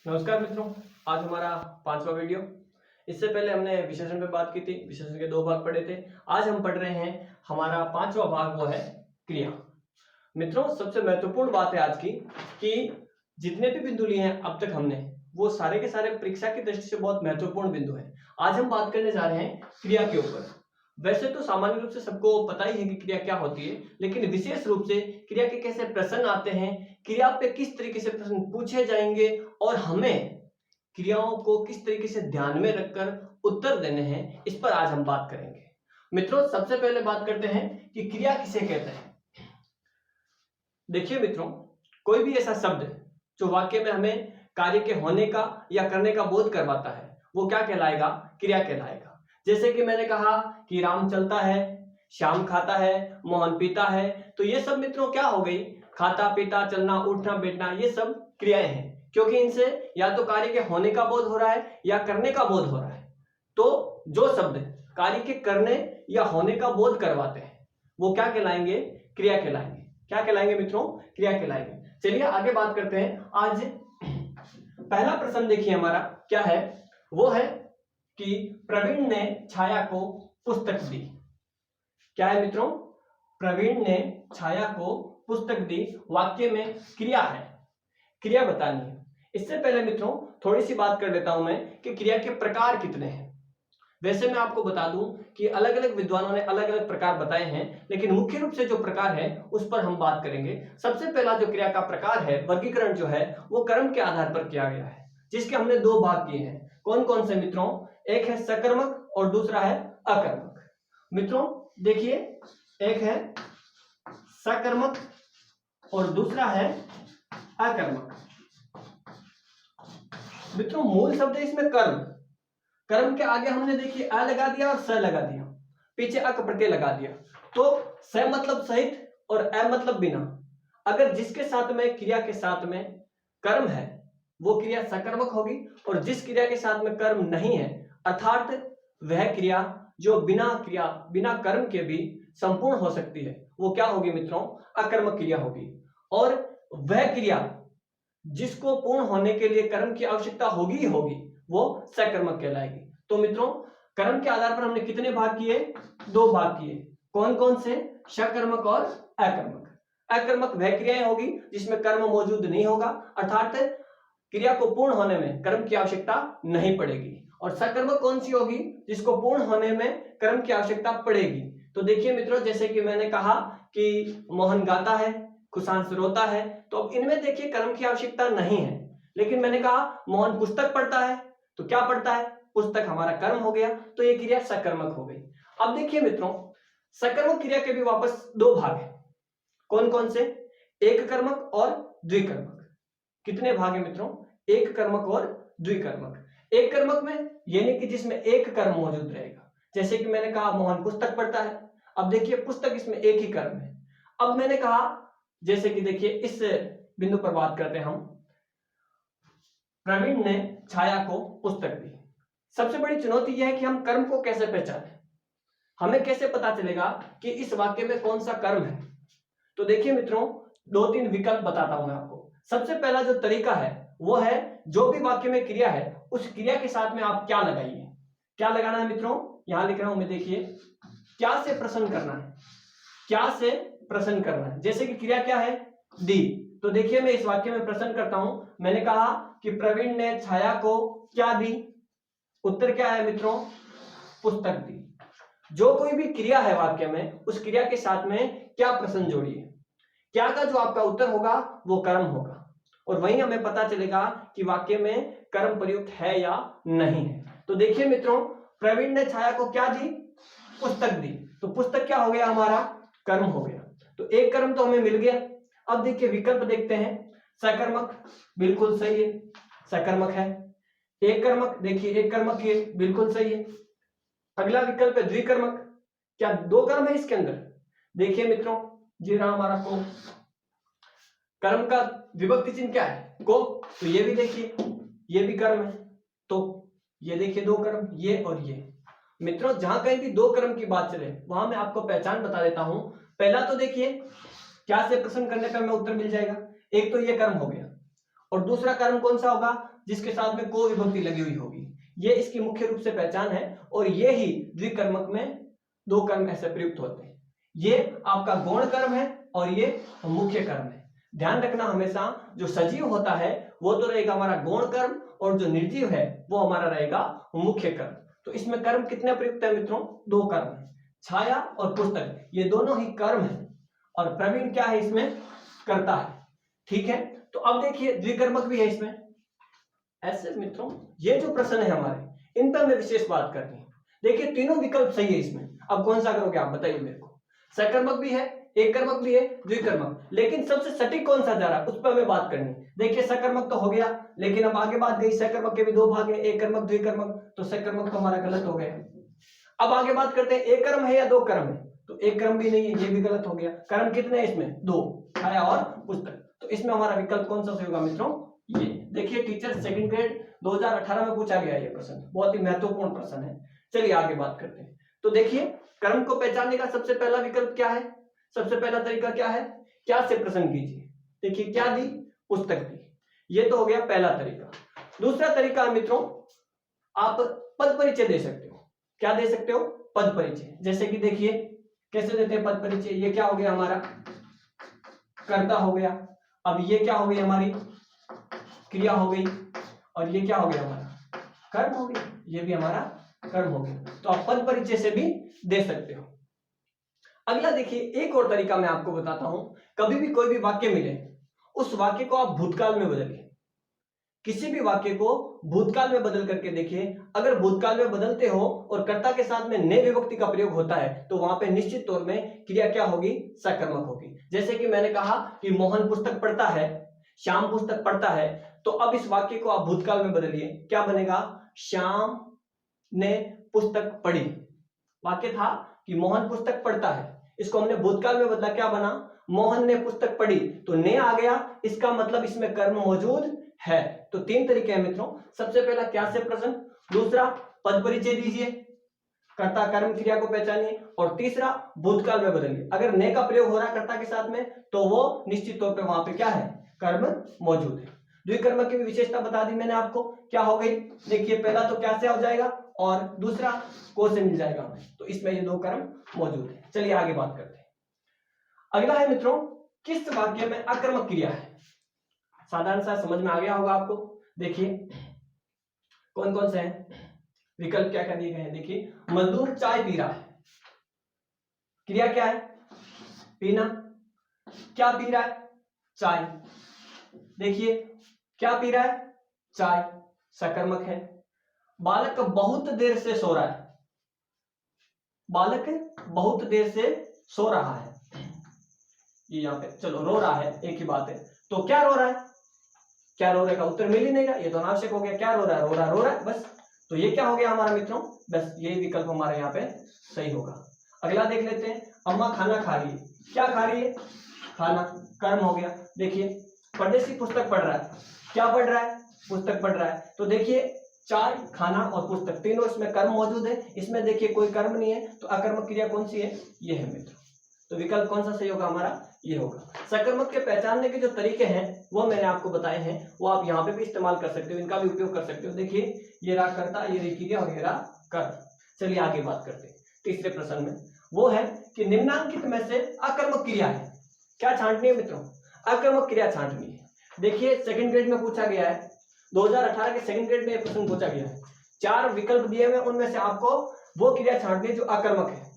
नमस्कार मित्रों, आज हमारा 5वां वीडियो। इससे पहले हमने विशेषण पे बात की थी, विशेषण के 2 भाग पढ़े थे। आज हम पढ़ रहे हैं हमारा 5वां भाग, वो है क्रिया। मित्रों, सबसे महत्वपूर्ण बात है आज की कि जितने भी बिंदु लिए हैं अब तक हमने, वो सारे के सारे परीक्षा की दृष्टि से बहुत महत्वपूर्ण बिंदु हैं। आज हम बात करने जा रहे हैं क्रिया के ऊपर। वैसे तो सामान्य रूप से सबको पता ही है कि क्रिया क्या होती है, लेकिन विशेष रूप से क्रिया के कैसे प्रश्न आते हैं, क्रिया पे किस तरीके से प्रश्न पूछे जाएंगे और हमें क्रियाओं को किस तरीके से ध्यान में रखकर उत्तर देने हैं, इस पर आज हम बात करेंगे। मित्रों, सबसे पहले बात करते हैं कि क्रिया किसे कहते हैं। देखिए मित्रों, कोई भी ऐसा शब्द जो वाक्य में हमें कार्य के होने का या करने का बोध करवाता है, वो क्या कहलाएगा? क्रिया कहलाएगा। जैसे कि मैंने कहा कि राम चलता है, श्याम खाता है, मोहन पीता है, तो ये सब मित्रों क्या हो गई? खाता पीता, चलना उठना बैठना, ये सब क्रियाएं हैं, क्योंकि इनसे या तो कार्य के होने का बोध हो रहा है या करने का बोध हो रहा है। तो जो शब्द कार्य के करने या होने का बोध करवाते हैं वो क्या कहलाएंगे? क्रिया कहलाएंगे। क्या कहलाएंगे मित्रों? क्रिया कहलाएंगे। चलिए आगे बात करते हैं। आज पहला प्रश्न देखिए हमारा क्या है, वो है कि प्रवीण ने छाया को पुस्तक दी। क्या है मित्रों? प्रवीण ने छाया को पुस्तक दी। वाक्य में क्रिया है, क्रिया बतानी है। इससे पहले मित्रों थोड़ी सी बात कर लेता हूं मैं कि क्रिया के प्रकार कितने हैं। वैसे मैं आपको बता दूं कि अलग अलग विद्वानों ने अलग अलग प्रकार बताए हैं, लेकिन मुख्य रूप से जो प्रकार है उस पर हम बात करेंगे। सबसे पहला जो क्रिया का प्रकार है, वर्गीकरण जो है, वो कर्म के आधार पर किया गया है, जिसके हमने 2 भाग किए हैं। कौन कौन से मित्रों? एक है सकर्मक और दूसरा है अकर्मक। मित्रों देखिए, एक है सकर्मक और दूसरा है अकर्मक। मित्रों मूल शब्द है इसमें कर्म। कर्म के आगे हमने देखिए अ लगा दिया और स लगा दिया, पीछे अक प्रत्यय लगा दिया। तो स मतलब सहित और अ मतलब बिना। अगर जिसके साथ में, क्रिया के साथ में कर्म है, वो क्रिया सकर्मक होगी, और जिस क्रिया के साथ में कर्म नहीं है, अर्थात वह क्रिया जो बिना कर्म के भी संपूर्ण हो सकती है, वो क्या होगी मित्रों? अकर्मक क्रिया होगी। और वह क्रिया जिसको पूर्ण होने के लिए कर्म की आवश्यकता होगी ही होगी, वो सकर्मक कहलाएगी। तो मित्रों कर्म के आधार पर हमने कितने भाग किए? 2 भाग किए। कौन कौन से? सकर्मक और अकर्मक। अकर्मक वह क्रियाएं होगी जिसमें कर्म मौजूद नहीं होगा, अर्थात क्रिया को पूर्ण होने में कर्म की आवश्यकता नहीं पड़ेगी। और सकर्मक कौन सी होगी? जिसको पूर्ण होने में कर्म की आवश्यकता पड़ेगी। तो देखिए मित्रों, जैसे कि मैंने कहा कि मोहन गाता है, कुशांश रोता है, तो अब इनमें देखिए कर्म की आवश्यकता नहीं है। लेकिन मैंने कहा मोहन पुस्तक पढ़ता है, तो क्या पढ़ता है? पुस्तक, हमारा कर्म हो गया, तो ये क्रिया सकर्मक हो गई। अब देखिए मित्रों, सकर्मक क्रिया के भी वापस 2 भाग है। कौन कौन से? एक कर्मक और द्विकर्मक। कितने भाग है मित्रों? एक कर्मक और द्विकर्मक। एक कर्मक में यानी कि जिसमें एक कर्म मौजूद रहेगा, जैसे कि मैंने कहा मोहन पुस्तक पढ़ता है। अब देखिए पुस्तक, इसमें एक ही कर्म है। अब मैंने कहा, जैसे कि देखिए इस बिंदु पर बात करते हैं हम, प्रवीण ने छाया को पुस्तक दी। सबसे बड़ी चुनौती यह है कि हम कर्म को कैसे पहचानें। हमें कैसे पता चलेगा कि इस वाक्य में कौन सा कर्म है? तो देखिए मित्रों 2-3 विकल्प बताता हूं मैं आपको। सबसे पहला जो तरीका है वो है, जो भी वाक्य में क्रिया है उस क्रिया के साथ में आप क्या लगाइए। क्या लगाना है मित्रों? यहां लिख रहा हूं मैं, देखिए क्या से प्रश्न करना है, क्या से प्रश्न करना है। जैसे कि क्रिया क्या है? दी। तो देखिए मैं इस वाक्य में प्रश्न करता हूं। मैंने कहा कि प्रवीण ने छाया को क्या दी? उत्तर क्या है मित्रों? पुस्तक दी। जो कोई भी क्रिया है वाक्य में, उस क्रिया के साथ में क्या प्रश्न जोड़िए। क्या का जो आपका उत्तर होगा वो कर्म होगा, और वहीं हमें पता चलेगा कि वाक्य में कर्म प्रयुक्त है या नहीं है। तो देखिए मित्रों, प्रवीण ने छाया को क्या दी? पुस्तक दी। तो पुस्तक क्या हो गया? हमारा कर्म हो गया। तो एक कर्म तो हमें मिल गया। अब देखिए विकल्प देखते हैं। सकर्मक, बिल्कुल सही है, सकर्मक है। एक कर्मक, देखिए एक कर्मक है, बिल्कुल सही है। अगला विकल्प है द्विकर्मक। क्या 2 कर्म है इसके अंदर? देखिए मित्रों, जी रहा हमारा को। कर्म का विभक्ति चिन्ह क्या है? को। तो ये भी देखिए, ये भी कर्म है। तो ये देखिए 2 कर्म, ये और ये। मित्रों जहां कहीं भी 2 कर्म की बात चले वहां मैं आपको पहचान बता देता हूं। पहला तो देखिए क्या से प्रश्न करने पर हमें उत्तर मिल जाएगा। एक तो ये कर्म हो गया, और दूसरा कर्म कौन सा होगा, जिसके साथ में को विभक्ति लगी हुई होगी। ये इसकी मुख्य रूप से पहचान है और ये ही द्विकर्मक में दो कर्म ऐसे प्रयुक्त होते हैं। ये आपका गौण कर्म है और ये मुख्य कर्म है। ध्यान रखना हमेशा जो सजीव होता है वो तो रहेगा हमारा गौण कर्म और जो निर्जीव है वो हमारा रहेगा मुख्य कर्म। तो इसमें कर्म कितने प्रयुक्त है मित्रों, दो कर्म है, छाया और पुस्तक, ये दोनों ही कर्म है और प्रवीण क्या है इसमें, करता है। ठीक है, तो अब देखिए द्विकर्मक भी है इसमें। ऐसे मित्रों ये जो प्रश्न है हमारे, इन पर हमें विशेष बात करनी है। देखिए तीनों विकल्प सही है इसमें, अब कौन सा करोगे आप बताइए मेरे को। सकर्मक भी है, एक कर्मक भी है, द्विकर्मक, लेकिन सबसे सटीक कौन सा जा रहा है उस पर हमें बात करनी है। देखिए सकर्मक तो हो गया, लेकिन अब आगे बात गई सकर्मक के भी दो भाग है, एक कर्मक द्विकर्मक, तो सकर्मक तो हमारा गलत हो गया। अब आगे बात करते हैं एक कर्म है या दो कर्म है, तो एक कर्म भी नहीं है, ये भी गलत हो गया। कर्म कितने हैं इसमें, दो, छाया और पुस्तक, तो इसमें हमारा विकल्प कौन सा होगा मित्रों, ये। देखिए टीचर सेकंड ग्रेड 2018 में पूछा गया ये प्रश्न, बहुत ही महत्वपूर्ण प्रश्न है। चलिए आगे बात करते हैं। तो देखिए कर्म को पहचानने का सबसे पहला विकल्प क्या है, सबसे पहला तरीका क्या है, क्या से प्रश्न कीजिए। देखिए क्या दी, पुस्तक दी, ये तो हो गया पहला तरीका। दूसरा तरीका है मित्रों, आप पद परिचय दे सकते हो। क्या दे सकते हो, पद परिचय। जैसे कि देखिए कैसे देते हैं पद परिचय, ये क्या हो गया हमारा, कर्ता हो गया, अब ये क्या हो गई हमारी, क्रिया हो गई, और ये क्या हो गया हमारा, कर्म हो गया, ये भी हमारा कर्म हो गया। तो आप पद परिचय से भी दे सकते हो। अगला देखिए एक और तरीका मैं आपको बताता हूं, कभी भी कोई भी वाक्य मिले उस वाक्य को आप भूतकाल में बदलिए। किसी भी वाक्य को भूतकाल में बदल करके देखिए, अगर भूतकाल में बदलते हो और कर्ता के साथ में ने विभक्ति का प्रयोग होता है तो वहां पे निश्चित तौर में क्रिया क्या होगी, सकर्मक होगी। जैसे कि मैंने कहा कि मोहन पुस्तक पढ़ता है, श्याम पुस्तक पढ़ता है, तो अब इस वाक्य को आप भूतकाल में बदलिए, क्या बनेगा, श्याम ने पुस्तक पढ़ी। वाक्य था कि मोहन पुस्तक पढ़ता है, इसको हमने भूतकाल में बदला, क्या बना, मोहन ने पुस्तक पढ़ी, तो ने आ गया, इसका मतलब इसमें कर्म मौजूद है। तो तीन तरीके हैं मित्रों, सबसे पहला क्या से प्रश्न, दूसरा पद परिचय दीजिए, कर्ता कर्म क्रिया को पहचानिए, और तीसरा भूतकाल में बदलिए। अगर ने का प्रयोग हो रहा है कर्ता के साथ में तो वो निश्चित तौर पे वहां पे क्या है, कर्म मौजूद है। द्विकर्मक की विशेषता बता दी मैंने आपको, क्या हो गई, देखिए पहला तो क्या से हो जाएगा और दूसरा को से मिल जाएगा, तो इसमें ये दो कर्म मौजूद है। चलिए आगे बात करते हैं। अगला है मित्रों, किस वाक्य में अकर्मक क्रिया है। साधारण सा समझ में आ गया होगा आपको। देखिए कौन कौन से हैं विकल्प, क्या क्या दिए गए हैं। देखिए मजदूर चाय पी रहा है, क्रिया क्या है, पीना, क्या पी रहा है, चाय। देखिए क्या पी रहा है, चाय, सकर्मक है। बालक बहुत देर से सो रहा है, बालक बहुत देर से सो रहा है, ये यहाँ पे चलो रो रहा है, एक ही बात है। तो क्या रो रहा है, क्या रो रहे का उत्तर मिल ही नहीं रहा, ये तो अनावश्यक हो गया, क्या रो रहा है, रो रहा है, रो रहा है, बस। तो ये क्या हो गया हमारा मित्रों, बस ये विकल्प हमारे यहाँ पे सही होगा। अगला देख लेते हैं, अम्मा खाना खा रही है, क्या खा रही है, खाना, कर्म हो गया। देखिए परदेसी पुस्तक पढ़ रहा है, क्या पढ़ रहा है, पुस्तक पढ़ रहा है। तो देखिए चाय, खाना और पुस्तक तीनों इसमें कर्म मौजूद है, इसमें देखिए कोई कर्म नहीं है, तो अकर्मक क्रिया कौन सी है, ये है मित्रों। तो विकल्प कौन सा सही होगा हमारा, ये होगा। सकर्मक के पहचानने के जो तरीके हैं वो मैंने आपको बताए हैं, वो आप यहाँ पे भी इस्तेमाल कर सकते हो, इनका भी उपयोग कर सकते हो। देखिए ये रहा कर्ता, ये रही क्रिया और ये रहा कर्म। चलिए आगे बात करते हैं तीसरे प्रश्न में, वो है कि निम्नांकित में से अकर्मक क्रिया है, क्या छांटनी है मित्रों, अकर्मक क्रिया छांटनी है। देखिए सेकंड ग्रेड में पूछा गया है, 2018 के सेकंड ग्रेड में यह प्रश्न पूछा गया है। 4 विकल्प दिए हुए, उनमें से आपको वो क्रिया छांटनी है जो अकर्मक है।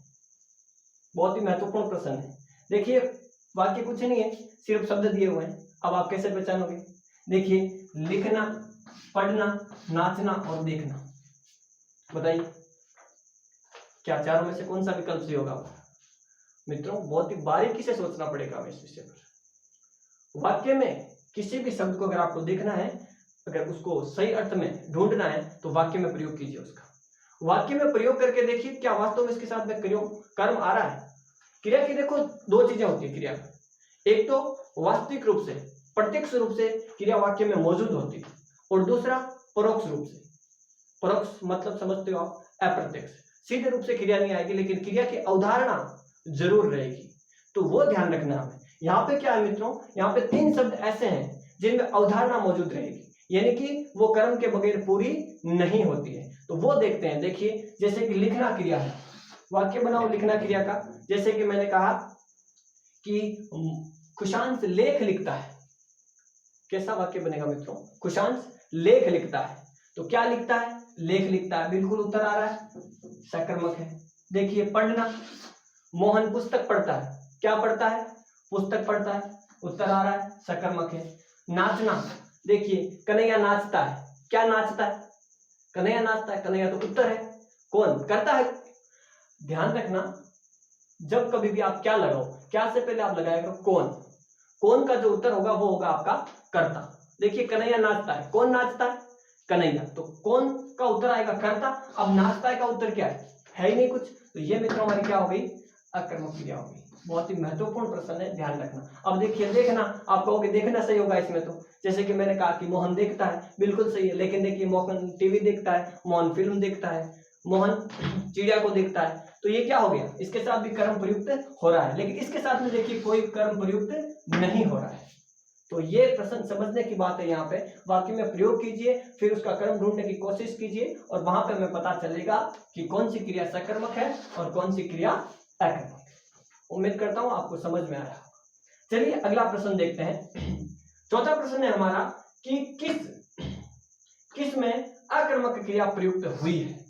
बहुत ही महत्वपूर्ण प्रश्न है। देखिए वाक्य कुछ नहीं है, सिर्फ शब्द दिए हुए हैं, अब आप कैसे पहचानोगे। देखिए लिखना, पढ़ना, नाचना और देखना, बताइए क्या चारों में से कौन सा विकल्प सही होगा मित्रों। बहुत ही बारीकी से सोचना पड़ेगा हमें इस विषय पर। वाक्य में किसी भी शब्द को अगर आपको देखना है, अगर उसको सही अर्थ में ढूंढना है तो वाक्य में प्रयोग कीजिए उसका। वाक्य में प्रयोग करके देखिए क्या वास्तव में इसके साथ में कर्म आ रहा है। क्रिया की देखो दो चीजें होती है क्रिया, एक तो वास्तविक रूप से प्रत्यक्ष रूप से क्रिया वाक्य में मौजूद होती है, और दूसरा परोक्ष रूप से। परोक्ष मतलब समझते हो आप, अप्रत्यक्ष, सीधे रूप से क्रिया नहीं आएगी लेकिन क्रिया की अवधारणा जरूर रहेगी, तो वो ध्यान रखना हमें। यहाँ पे क्या है मित्रों, यहाँ पे 3 शब्द ऐसे हैं जिनमें अवधारणा मौजूद रहेगी, यानी कि वो कर्म के बगैर पूरी नहीं होती है। तो वो देखते हैं। देखिए जैसे कि लिखना क्रिया है, वाक्य बनाओ लिखना क्रिया का। जैसे कि मैंने कहा कि कुशांश लेख लिखता है, कैसा वाक्य बनेगा मित्रों? कुशांश लेख लिखता है। तो क्या लिखता है? लेख लिखता है, बिल्कुल उत्तर आ रहा है, सकर्मक है। देखिए पढ़ना, मोहन पुस्तक पढ़ता है, क्या पढ़ता है? पुस्तक पढ़ता है, उत्तर आ रहा है, सकर्मक है। नाचना, देखिए कन्हैया नाचता है, क्या नाचता है? कन्हैया नाचता है, कन्हैया तो उत्तर है, कौन करता है? ध्यान रखना, जब कभी भी आप क्या लगाओ, क्या से पहले आप लगाया करो कौन। कौन का जो उत्तर होगा वो होगा आपका कर्ता। देखिए कन्हैया नाचता है, कौन नाचता है? कन्हैया, तो कौन का उत्तर आएगा? कर्ता। अब नाचता है का उत्तर क्या है ही नहीं कुछ, तो ये मित्रों हमारी क्या हो गई? अकर्मक क्रिया हो गई। बहुत ही महत्वपूर्ण प्रश्न है, ध्यान रखना। अब देखिए देखना, आप कहोगे देखना सही होगा इसमें, तो जैसे कि मैंने कहा कि मोहन देखता है, बिल्कुल सही है, लेकिन देखिए मोहन टीवी देखता है, मोहन फिल्म देखता है, मोहन चिड़िया को देखता है, तो ये क्या हो गया? इसके साथ भी कर्म प्रयुक्त हो रहा है, लेकिन इसके साथ में देखिए कोई कर्म प्रयुक्त नहीं हो रहा है। तो ये प्रश्न समझने की बात है, यहाँ पे वाक्य में प्रयोग कीजिए, फिर उसका कर्म ढूंढने की कोशिश कीजिए, और वहां पे हमें पता चलेगा कि कौन सी क्रिया सकर्मक है और कौन सी क्रिया अकर्मक है। उम्मीद करता हूं आपको समझ में आया। चलिए अगला प्रश्न देखते हैं। चौथा प्रश्न है हमारा कि किस में अकर्मक क्रिया प्रयुक्त हुई है।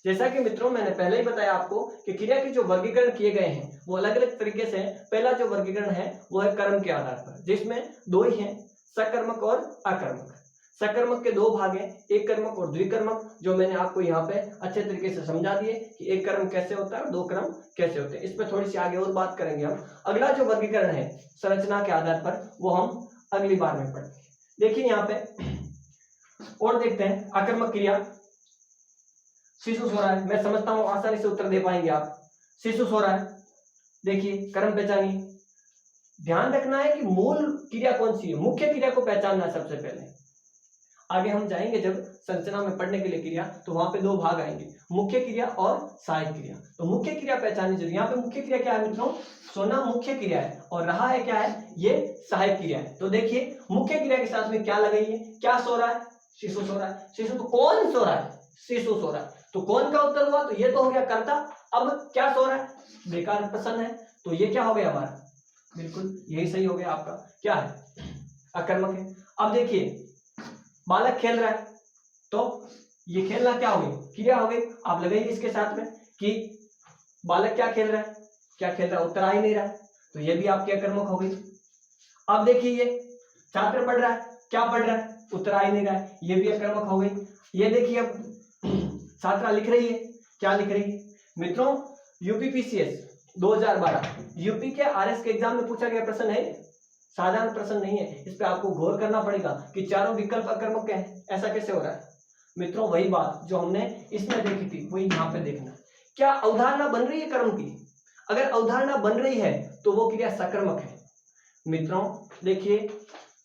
जैसा कि मित्रों मैंने पहले ही बताया आपको कि क्रिया के जो वर्गीकरण किए गए हैं वो अलग अलग तरीके से हैं। पहला जो वर्गीकरण है वो है कर्म के आधार पर, जिसमें दो ही हैं, सकर्मक और अकर्मक। सकर्मक के दो भाग हैं, एक कर्मक और द्विकर्मक, जो मैंने आपको यहाँ पे अच्छे तरीके से समझा दिए कि एक कर्म कैसे होता है और दो कर्म कैसे होते हैं। इस पर थोड़ी सी आगे और बात करेंगे हम। अगला जो वर्गीकरण है संरचना के आधार पर, वो हम अगली बार में पढ़ेंगे। देखिए यहाँ पे और देखते हैं अकर्मक क्रिया। शिशु सो रहा है, मैं समझता हूं आसानी से उत्तर दे पाएंगे आप। शिशु सो रहा है, देखिए कर्म पहचानिए। ध्यान रखना है कि मूल क्रिया कौन सी है, मुख्य क्रिया को पहचानना है सबसे पहले। आगे हम जाएंगे जब संरचना में पढ़ने के लिए क्रिया, तो वहां पे दो भाग आएंगे, मुख्य क्रिया और सहायक क्रिया। तो मुख्य क्रिया पहचाननी जरूरी। यहाँ पे मुख्य क्रिया क्या है मित्रों? सोना मुख्य क्रिया है, और रहा है क्या है? ये सहायक क्रिया है। तो देखिए मुख्य क्रिया के साथ में क्या लगाइए, क्या सो रहा है? शिशु सो रहा है। शिशु तो कौन सो रहा है? शिशु सो रहा है, तो कौन का उत्तर हुआ? तो ये तो हो गया कर्ता। अब क्या सो रहा है? बेकार प्रश्न है, तो ये क्या हो गया हमारा? बिल्कुल यही सही हो गया आपका, क्या है? अकर्मक है। अब देखिए बालक खेल रहा है, तो ये खेलना क्या हो गई? क्रिया हो गई। आप लगाइए इसके साथ में कि बालक क्या खेल रहा है, क्या खेल रहा है? उत्तर आ ही नहीं रहा है, तो ये भी आपकी अकर्मक हो गई। अब देखिए ये छात्र पढ़ रहा है, क्या पढ़ रहा है? उत्तर आ ही नहीं रहा है, ये भी अकर्मक हो गई। ये देखिए अब छात्रा लिख रही है, क्या लिख रही है? मित्रों यूपीपीसीएस 2012 यूपी के आरएस के एग्जाम में पूछा गया प्रश्न है, साधारण प्रश्न नहीं है। इस पे आपको गौर करना पड़ेगा कि चारों विकल्प अकर्मक हैं, ऐसा कैसे हो रहा है? मित्रों वही बात जो हमने इसमें देखी थी वही यहाँ पे देखना। क्या अवधारणा बन रही है कर्म की? अगर अवधारणा बन रही है तो वो क्रिया सकर्मक है। मित्रों देखिए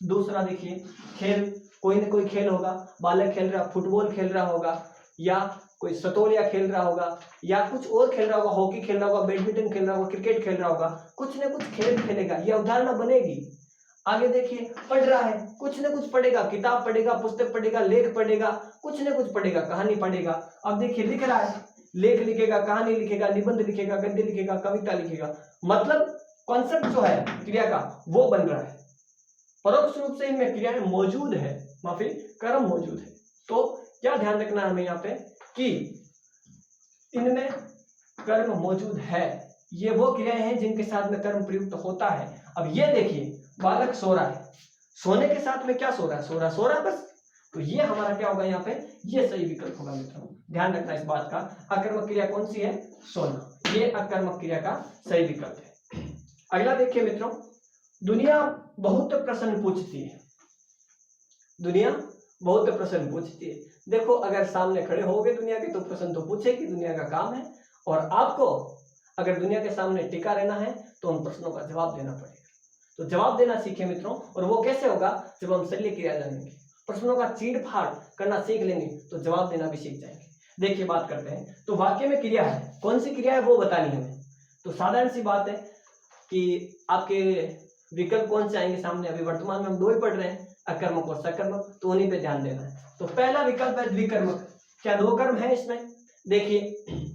दूसरा, देखिए खेल, कोई ना कोई खेल होगा, बालक खेल रहा, फुटबॉल खेल रहा होगा, या कोई सतोलिया खेल रहा होगा, या कुछ और खेल रहा होगा, हॉकी खेल रहा होगा, बैडमिंटन खेल रहा होगा, क्रिकेट खेल रहा होगा, कुछ ना कुछ खेल खेलेगा, ये अवधारणा बनेगी। आगे देखिए पढ़ रहा है, कुछ ना कुछ पढ़ेगा, किताब पढ़ेगा, पुस्तक पढ़ेगा, लेख पढ़ेगा, कुछ ना कुछ पढ़ेगा, कहानी पढ़ेगा। अब देखिए लिख रहा है, लेख लिखेगा, कहानी लिखेगा, निबंध लिखेगा, गद्य लिखेगा, कविता लिखेगा, मतलब कॉन्सेप्ट जो है क्रिया का वो बन रहा है। परोक्ष रूप से इनमें क्रियाएं मौजूद है, माफी कर्म मौजूद है। तो क्या ध्यान रखना है हमें यहाँ पे कि इनमें कर्म मौजूद है, ये वो क्रियाएं हैं जिनके साथ में कर्म प्रयुक्त होता है। अब ये देखिए बालक सो रहा है, सोने के साथ में क्या सो रहा है? सो रहा है बस, तो ये हमारा क्या होगा यहाँ पे? ये सही विकल्प होगा मित्रों, ध्यान रखना इस बात का। अकर्मक क्रिया कौन सी है? सोना, ये अकर्मक क्रिया का सही विकल्प है। अगला देखिए मित्रों, दुनिया बहुत प्रश्न पूछती है, दुनिया बहुत प्रश्न पूछती है। देखो अगर सामने खड़े होगे दुनिया के तो प्रश्न तो पूछेगी, दुनिया का काम है, और आपको अगर दुनिया के सामने टिका रहना है तो उन प्रश्नों का जवाब देना पड़ेगा। तो जवाब देना सीखे मित्रों, और वो कैसे होगा? जब हम शल्य क्रिया जानेंगे, प्रश्नों का चीड़ फाड़ करना सीख लेंगे तो जवाब देना भी सीख जाएंगे। देखिए बात करते हैं, तो वाक्य में क्रिया है, कौन सी क्रिया है वो बतानी है हमें। तो साधारण सी बात है कि आपके विकल्प कौन से आएंगे सामने, अभी वर्तमान में हम दो ही पढ़ रहे हैं, अकर्मक और सकर्मक, तो उन्हीं पे ध्यान देना है। तो पहला विकल्प है द्विकर्मक। क्या दो कर्म है इसमें? देखिए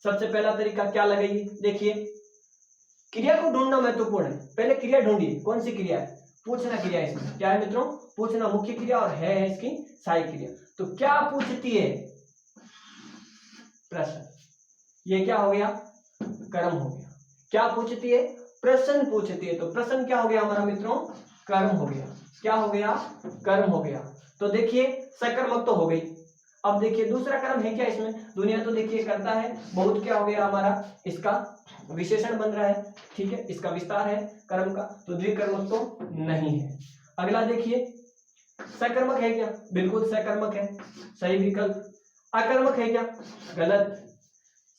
सबसे पहला तरीका क्या लगेगी, देखिए क्रिया को ढूंढना महत्वपूर्ण है। पहले क्रिया ढूंढिए, कौन सी क्रिया है? पूछना क्रिया इसमें क्या है मित्रों? पूछना मुख्य क्रिया और है इसकी सहायक क्रिया। तो क्या पूछती है? प्रश्न। ये क्या हो गया? कर्म हो गया। क्या पूछती है? प्रश्न पूछती है। तो प्रश्न क्या हो गया हमारा मित्रों? कर्म हो गया। क्या हो गया? कर्म हो गया। तो देखिए सकर्मक तो हो गई। अब देखिए दूसरा कर्म है क्या इसमें? दुनिया तो देखिए करता है बहुत। क्या हो गया हमारा? इसका विशेषण बन रहा है, ठीक है, इसका विस्तार है कर्म का। तो द्विकर्मक तो नहीं है। अगला देखिए सकर्मक है क्या? बिल्कुल सकर्मक है, सही विकल्प। अकर्मक है क्या? गलत।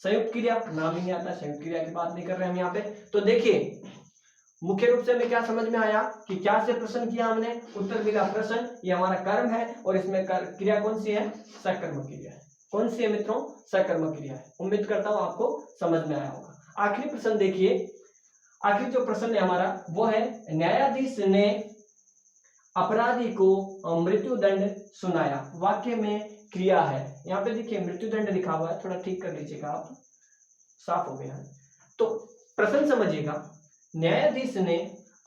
संयुक्त क्रिया, नाम ही नहीं आता, संयुक्त क्रिया की बात नहीं कर रहे हम यहाँ पे। तो देखिए मुख्य रूप से हमें क्या समझ में आया कि क्या से प्रश्न किया हमने? उत्तर मिला प्रश्न। ये हमारा कर्म है और इसमें क्रिया कौन सी है? सकर्मक क्रिया है। कौन सी है मित्रों? सकर्मक क्रिया है। उम्मीद करता हूं आपको समझ में आया होगा। आखिरी प्रश्न देखिए, आखिरी जो प्रश्न है हमारा वो है न्यायाधीश ने अपराधी को मृत्यु दंड सुनाया। वाक्य में क्रिया है, यहाँ पे देखिए मृत्यु दंड लिखा हुआ है, थोड़ा ठीक कर लीजिएगा आप, साफ हो गया है। तो प्रश्न समझिएगा, न्यायाधीश ने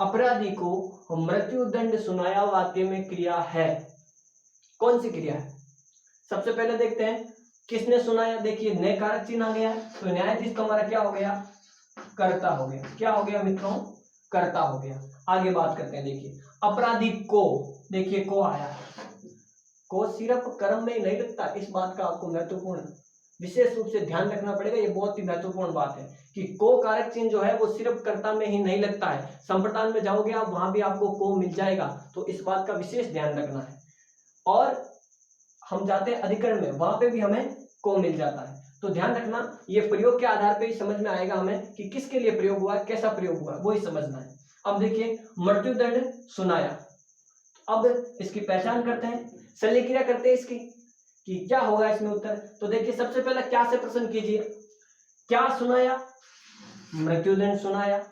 अपराधी को मृत्यु दंड सुनाया, वाक्य में क्रिया है। कौन सी क्रिया है? सबसे पहले देखते हैं किसने सुनाया। देखिए ने कारक चिन्ह आ गया है, तो न्यायाधीश तो हमारा क्या हो गया? कर्ता हो गया। क्या हो गया मित्रों? कर्ता हो गया। आगे बात करते हैं, देखिए अपराधी को, देखिए को आया। को सिर्फ कर्म में ही नहीं लगता, इस बात का आपको महत्वपूर्ण विशेष रूप से ध्यान रखना पड़ेगा। ये बहुत ही महत्वपूर्ण बात है कि को कारक चिन्ह जो है वो सिर्फ कर्ता में ही नहीं लगता है। संप्रदान में जाओगे आप, वहां भी आपको को मिल जाएगा, तो इस बात का विशेष ध्यान रखना है। और हम जाते हैं अधिकरण में, वहां पे भी हमें को मिल जाता है। तो ध्यान रखना, ये प्रयोग के आधार पे ही समझ में आएगा हमें कि किसके लिए प्रयोग हुआ, कैसा प्रयोग हुआ, वो ही समझना है। अब देखिए मृत्युदंड सुनाया। अब इसकी पहचान करते हैं, शल्य क्रिया करते हैं इसकी कि क्या होगा इसमें उत्तर। तो देखिए सबसे पहले क्या से प्रश्न कीजिए, क्या सुनाया? मृत्युदंड सुनाया।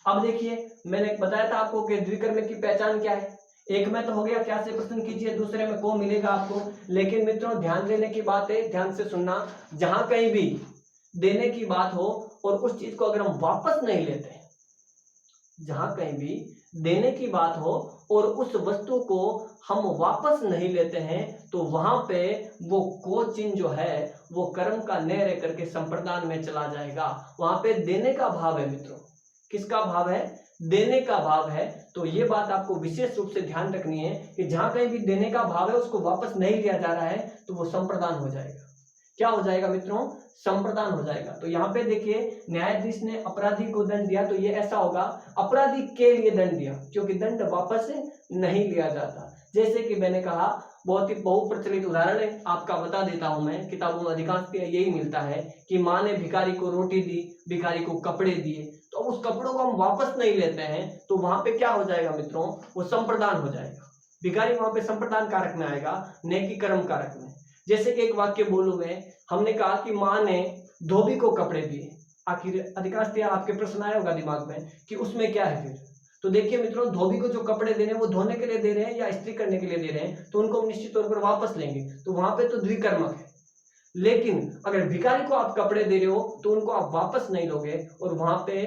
अब देखिए मैंने बताया था आपको कि द्विकर्म की पहचान क्या है। एक में तो हो गया क्या से प्रश्न कीजिए, दूसरे में को मिलेगा आपको। लेकिन मित्रों ध्यान देने की बात है, ध्यान से सुनना, जहां कहीं भी देने की बात हो और उस चीज को अगर हम वापस नहीं लेते, जहां कहीं भी देने की बात हो और उस वस्तु को हम वापस नहीं लेते हैं, तो वहां पे वो को चिन्ह जो है वो कर्म का न रह करके संप्रदान में चला जाएगा। वहां पे देने का भाव है मित्रों। किसका भाव है? देने का भाव है। तो ये बात आपको विशेष रूप से ध्यान रखनी है कि जहां कहीं भी देने का भाव है उसको वापस नहीं लिया जा रहा है, तो वो संप्रदान हो जाएगा। क्या हो जाएगा मित्रों? संप्रदान हो जाएगा। तो यहाँ पे देखिए न्यायाधीश ने अपराधी को दंड दिया, तो ये ऐसा होगा अपराधी के लिए दंड दिया, क्योंकि दंड वापस नहीं लिया जाता। जैसे कि मैंने कहा, बहुत ही बहुप्रचलित उदाहरण है, आपका बता देता हूं मैं, किताबों में अधिकांश यही मिलता है कि माँ ने भिखारी को रोटी दी, भिखारी को कपड़े दिए, तो उस कपड़ों को हम वापस नहीं लेते हैं, तो वहां पे क्या हो जाएगा मित्रों? वो संप्रदान हो जाएगा। भिखारी वहां पे संप्रदान कारक में आएगा, नेकी कर्म कारक में। जैसे कि एक वाक्य बोलूं मैं, हमने कहा कि माँ ने धोबी को कपड़े दिए। आखिर अधिकांश आपके प्रश्न आया होगा दिमाग में कि उसमें क्या है फिर। तो देखिए मित्रों, धोबी को जो कपड़े दे रहे हैं वो धोने के लिए दे रहे हैं या इस्त्री करने के लिए दे रहे हैं, तो उनको हम निश्चित तौर पर वापस लेंगे, तो वहां पे तो द्विकर्मक है। लेकिन अगर भिखारी को आप कपड़े दे रहे हो तो उनको आप वापस नहीं लोगे, और वहां पे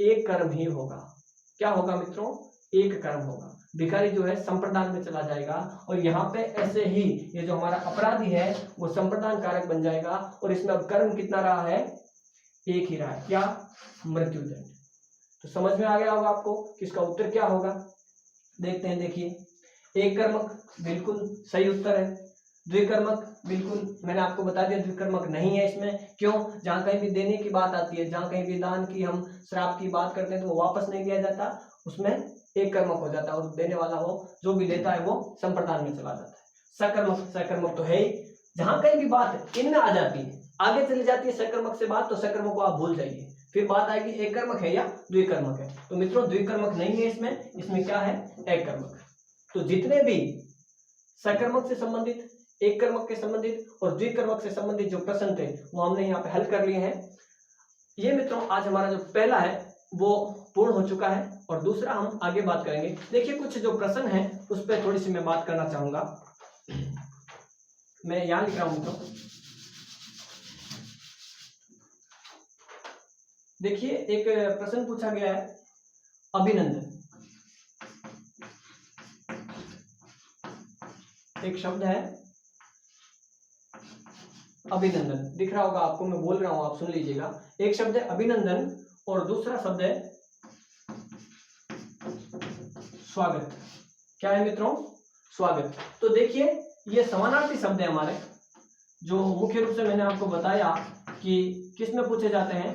एक कर्म ही होगा। क्या होगा मित्रों? एक कर्म होगा। भिखारी जो है संप्रदान में चला जाएगा, और यहाँ पे ऐसे ही ये जो हमारा अपराधी है वो संप्रदान कारक बन जाएगा, और इसमें अब कर्म कितना रहा है? एक ही रहा है। क्या? मृत्युदंड। तो समझ में आ गया होगा आपको कि इसका उत्तर क्या होगा। देखते हैं, देखिए एक कर्मक बिल्कुल सही उत्तर है। द्विकर्मक बिल्कुल मैंने आपको बता दिया द्विकर्मक नहीं है इसमें। क्यों? जहां कहीं भी देने की बात आती है, जहां कहीं भी दान की, हम श्राप की बात करते हैं, तो वो वापस नहीं दिया जाता, उसमें एक कर्मक हो जाता है, और देने वाला हो जो भी लेता है वो संप्रदान में चला जाता है। सकर्मक, सकर्मक तो है ही। जहां कहीं भी बात इनमें आ जाती है, आगे चली जाती है सकर्मक से बात, तो सकर्मक को आप भूल जाइए, फिर बात आएगी एक कर्मक है या द्विकर्मक है। तो मित्रों द्विकर्मक नहीं है इसमें, इसमें क्या है? एक कर्मक। तो जितने भी सकर्मक से संबंधित, एक कर्मक के संबंधित और द्विकर्मक से संबंधित जो प्रश्न थे वो हमने यहाँ पे हल कर लिए हैं। ये मित्रों आज हमारा जो पहला है वो पूर्ण हो चुका है। और दूसरा हम आगे बात करेंगे। देखिए कुछ जो प्रश्न है उस पर थोड़ी सी मैं बात करना चाहूंगा। मैं यहां लिख रहा हूं मित्रों, देखिए एक प्रश्न पूछा गया है, अभिनंदन। एक शब्द है अभिनंदन, दिख रहा होगा आपको, मैं बोल रहा हूं आप सुन लीजिएगा। एक शब्द है अभिनंदन और दूसरा शब्द है स्वागत। क्या है मित्रों? स्वागत। तो देखिए ये समानार्थी शब्द है हमारे, जो मुख्य रूप से मैंने आपको बताया कि किस में पूछे जाते हैं,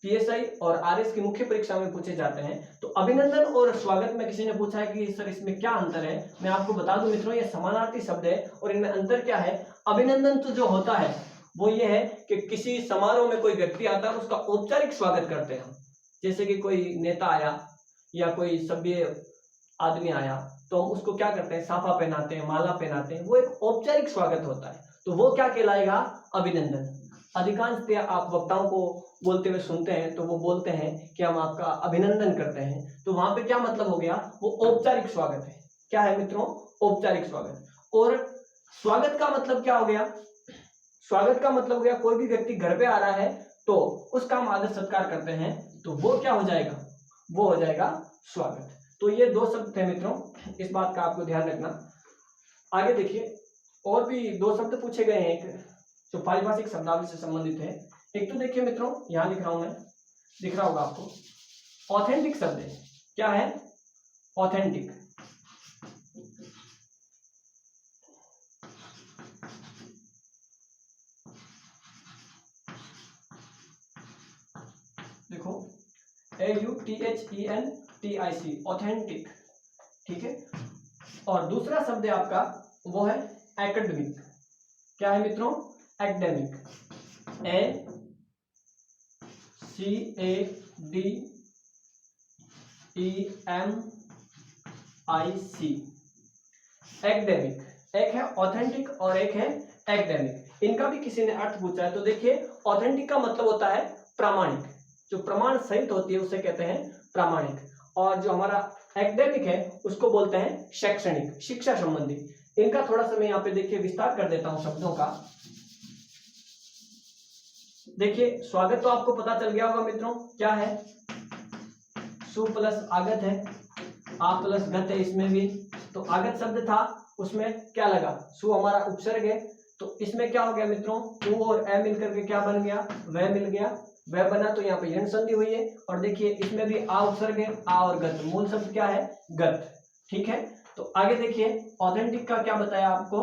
पीएसआई और आरएस की मुख्य परीक्षा में पूछे जाते हैं। तो अभिनंदन और स्वागत में किसी ने पूछा है कि सर इसमें क्या अंतर है, मैं आपको बता दूं मित्रों ये समानार्थी शब्द है और इनमें अंतर क्या है। अभिनंदन तो जो होता है वो ये है कि किसी समारोह में कोई व्यक्ति आता है उसका औपचारिक स्वागत करते हैं, जैसे कि कोई नेता आया या कोई सभ्य आदमी आया तो हम उसको क्या करते हैं, साफा पहनाते हैं, माला पहनाते हैं, वो एक औपचारिक स्वागत होता है। तो वो क्या कहलाएगा? अभिनंदन। अधिकांशतः आप वक्ताओं को बोलते हुए सुनते हैं तो वो बोलते हैं कि हम आपका अभिनंदन करते हैं, तो वहां पे क्या मतलब हो गया, वो औपचारिक स्वागत है। क्या है मित्रों? औपचारिक स्वागत। और स्वागत का मतलब क्या हो गया? स्वागत का मतलब हो गया कोई भी व्यक्ति घर पे आ रहा है तो उसका हम आदर सत्कार करते हैं, तो वो क्या हो जाएगा? वो हो जाएगा स्वागत। तो ये दो शब्द थे मित्रों, इस बात का आपको ध्यान रखना। आगे देखिए और भी दो शब्द पूछे गए हैं, एक जो पारिभाषिक शब्दावली से संबंधित है। एक तो देखिए मित्रों यहां लिख रहा हूं मैं, दिख रहा होगा आपको, ऑथेंटिक शब्द है। क्या है? ऑथेंटिक। देखो AUTHENTIC, ऑथेंटिक, ठीक है। और दूसरा शब्द है आपका वो है एकेडमिक। क्या है मित्रों? Academic, ACADEMIC, academic. एक है ऑथेंटिक और एक है एकेडमिक। इनका भी किसी ने अर्थ पूछा है तो देखिए ऑथेंटिक का मतलब होता है प्रामाणिक, जो प्रमाण सहित होती है उसे कहते हैं प्रामाणिक। और जो हमारा एकेडमिक है उसको बोलते हैं शैक्षणिक, शिक्षा संबंधी। इनका थोड़ा सा मैं यहाँ पे देखिए विस्तार कर देता हूं शब्दों का। देखिए स्वागत तो आपको पता चल गया होगा मित्रों, क्या है? सु प्लस आगत है, आ प्लस गत है इसमें भी। तो आगत शब्द था उसमें क्या लगा? सु हमारा उपसर्ग है, तो इसमें क्या हो गया मित्रों? उ और ए मिलकर के क्या बन गया? वह मिल गया, वह बना, तो यहाँ पे यण संधि हुई है। और देखिए इसमें भी आ उपसर्ग है, आ और गत, मूल शब्द क्या है? गत, ठीक है। तो आगे देखिए ऑथेंटिक का क्या बताया आपको?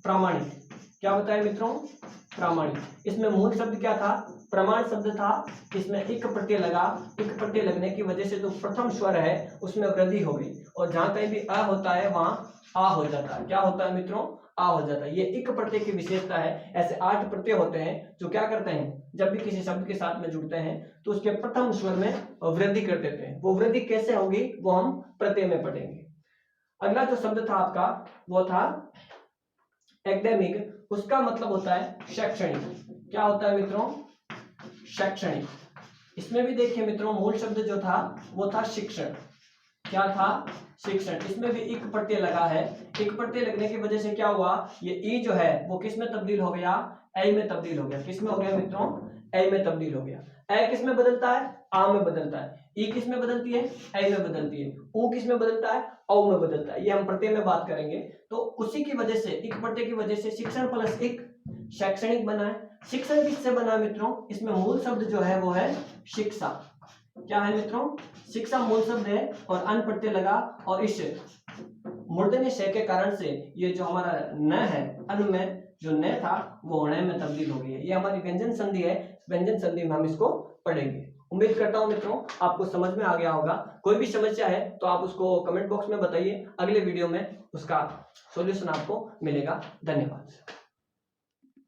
प्रामाणिक। क्या बताया मित्रों? प्रामाणिक। इसमें मूल शब्द क्या था? प्रमाण शब्द था। इसमें इक प्रत्यय लगा, इक प्रत्यय लगने की वजह से जो प्रथम स्वर है उसमें वृद्धि हो गई, और जहां कहीं भी अ होता है वहां आ हो जाता है। क्या होता है मित्रों? आ हो जाता है। ये इक प्रत्यय की विशेषता है। ऐसे 8 प्रत्यय होते हैं जो क्या करते हैं, जब भी किसी शब्द के साथ में जुड़ते हैं तो उसके प्रथम स्वर में वृद्धि कर देते हैं। वो वृद्धि कैसे होगी वो हम प्रत्यय में पढ़ेंगे। अगला जो शब्द था आपका वो था एकेडमिक, उसका मतलब होता है शैक्षणिक। क्या होता है मित्रों? शैक्षणिक। इसमें भी देखिए मित्रों मूल शब्द जो था वो था शिक्षण। क्या था? शिक्षण। इसमें भी एक प्रत्यय लगा है, एक प्रत्यय लगने की वजह से क्या हुआ, ये ई जो है वो किस में तब्दील हो गया? ए में तब्दील हो गया। किस में हो गया मित्रों? ए में तब्दील हो गया। ए किस में बदलता है? आ में बदलता है। ई किस में बदलती है? ए में बदलती है। ऊ किस में बदलता है? औ में बदलता है। ये हम प्रत्यय में बात करेंगे। तो उसी की वजह से, एक प्रत्यय की वजह से शिक्षण प्लस एक शैक्षणिक बना है। शिक्षण किससे बना मित्रों? इसमें मूल शब्द जो है वो है शिक्षा। क्या है मित्रों? शिक्षा मूल शब्द है और अन प्रत्यय लगा, और इस मूर्धन्य श के कारण से ये जो हमारा न है, अन में जो न था वो ण में तब्दील हो गई है। ये हमारी व्यंजन संधि है, व्यंजन संधि में हम इसको पढ़ेंगे। उम्मीद करता हूं मित्रों आपको समझ में आ गया होगा। कोई भी समस्या है तो आप उसको कमेंट बॉक्स में बताइए, अगले वीडियो में उसका सॉल्यूशन आपको मिलेगा। धन्यवाद।